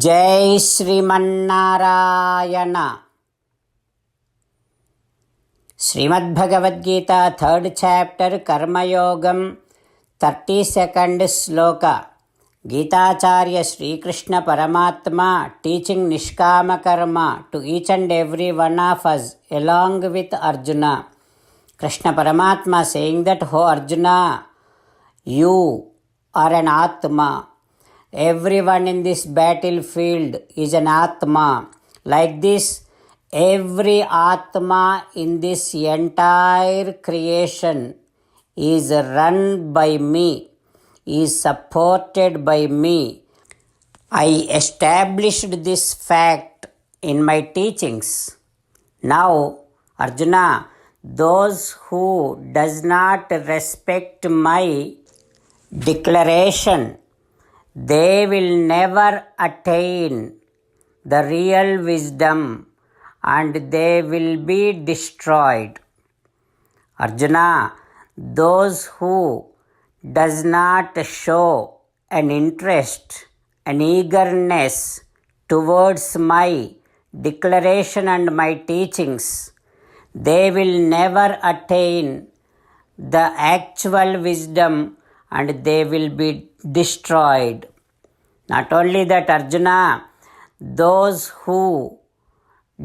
జై Srimannarayana. Srimad Bhagavad Gita 3rd chapter కర్మయోగం 32nd శ్లోక. గీతాచార్య శ్రీకృష్ణ పరమాత్మ teaching nishkama karma to each and every one of us along with Arjuna. Krishna Paramatma saying that, హో Arjuna, you are an Atma. Everyone in this battlefield is an Atma. Like this, every Atma in this entire creation is run by me, is supported by me. I established this fact in my teachings. Now, Arjuna, those who does not respect my declaration, they will never attain the real wisdom and they will be destroyed. Arjuna, those who does not show an interest, an eagerness towards my declaration and my teachings, they will never attain the actual wisdom and they will be destroyed. Not only that, Arjuna, those who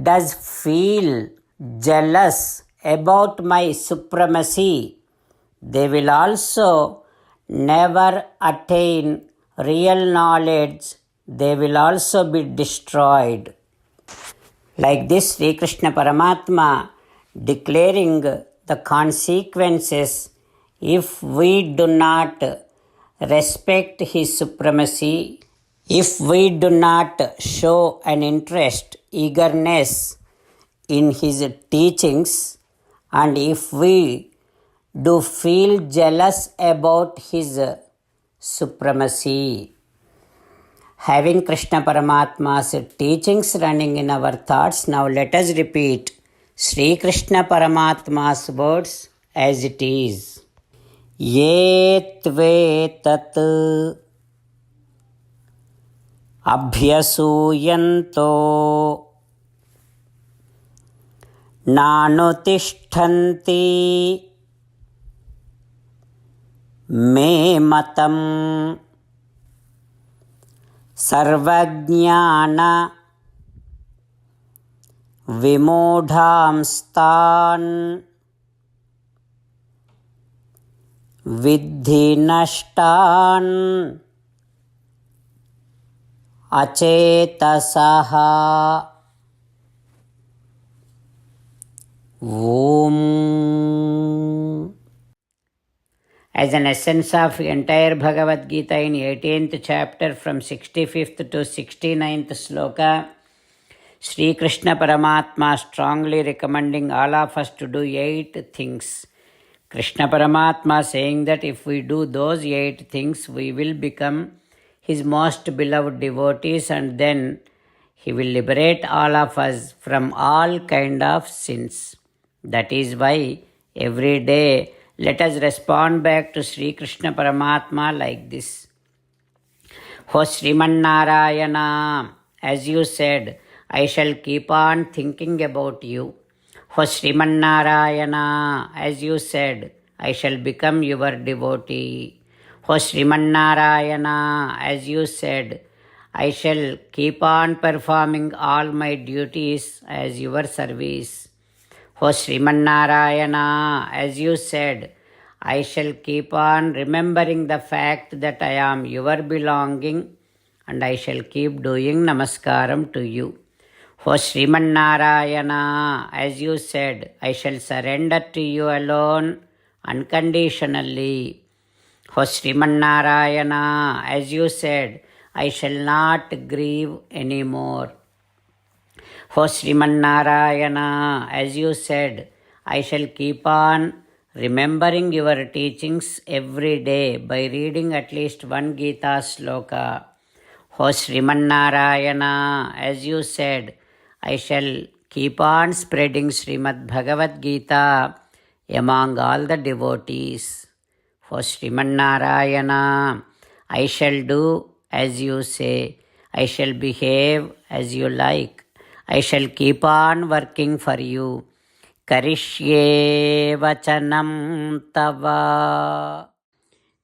does feel jealous about my supremacy, they will also never attain real knowledge. They will also be destroyed. Like this, Sri Krishna Paramatma declaring the consequences if we do not respect his supremacy, if we do not show an interest, eagerness in his teachings, and if we do feel jealous about his supremacy. Having Krishna Paramatma's teachings running in our thoughts, now let us repeat Sri Krishna Paramatma's words as it is. ये त्वेतत् अभ्यसूयन्तो नानुतिष्ठन्ति मे मतम् सर्वज्ञान विमूढांस्तान् విద్ధి నష్టాన్ అచేతసః. ఓం. As an essence of entire Bhagavad Gita in 18th chapter from 65th to 69th sloka, Sri Krishna Paramatma strongly recommending all of us to do 8 things. Krishna Paramatma saying that if we do those 8 things, we will become his most beloved devotees and then he will liberate all of us from all kind of sins. That is why every day let us respond back to Sri Krishna Paramatma like this. Ho Srimannarayana, as you said, I shall keep on thinking about you. Ho Srimannarayana, as you said, I shall become your devotee. Ho Srimannarayana, as you said, I shall keep on performing all my duties as your service. Ho Srimannarayana, as you said, I shall keep on remembering the fact that I am your belonging and I shall keep doing namaskaram to you. O Srimannarayana, as you said, I shall surrender to you alone unconditionally. O Srimannarayana, as you said, I shall not grieve anymore. O Srimannarayana, as you said, I shall keep on remembering your teachings every day by reading at least one Gita sloka. O Srimannarayana, as you said, I shall keep on spreading Srimad Bhagavad Gita among all the devotees. O Srimannarayana, I shall do as you say. I shall behave as you like. I shall keep on working for you. Karishye vachanam tava.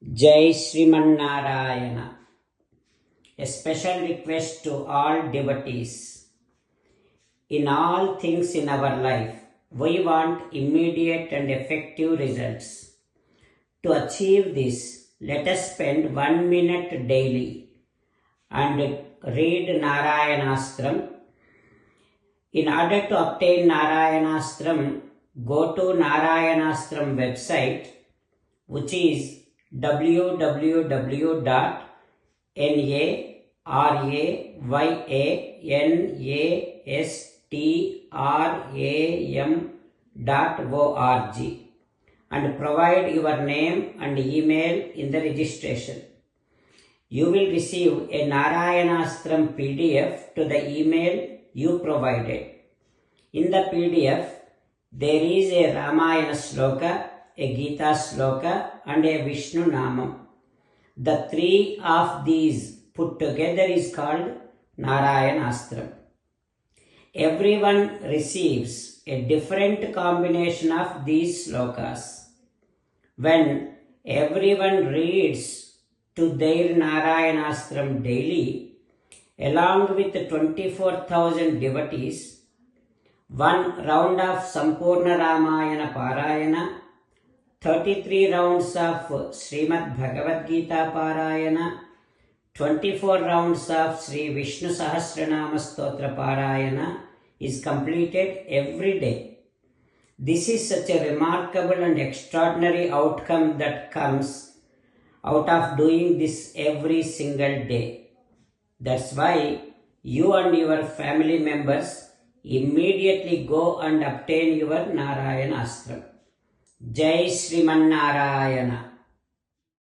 Jai Srimannarayana. A special request to all devotees. In all things in our life, we want immediate and effective results. To achieve this, let us spend 1 minute daily and read Narayanastram. In order to obtain Narayanastram, go to Narayanastram website, which is www.narayanastram.org and provide your name and email in the registration. You will receive a Narayanastram PDF to the email you provided. In the PDF, there is a Ramayana sloka, a Gita sloka, and a Vishnu Namam. The three of these put together is called Narayanastram. Everyone receives a different combination of these slokas. When everyone reads to their Narayanastram daily, along with 24,000 devotees, one round of Sampurna Ramayana Parayana, 33 rounds of Srimad Bhagavad Gita Parayana, 24 rounds of Sri Vishnu Sahasranama Stotra Parayana is completed every day. This is such a remarkable and extraordinary outcome that comes out of doing this every single day. That's why you and your family members immediately go and obtain your Narayanastram. Jai Srimannarayana.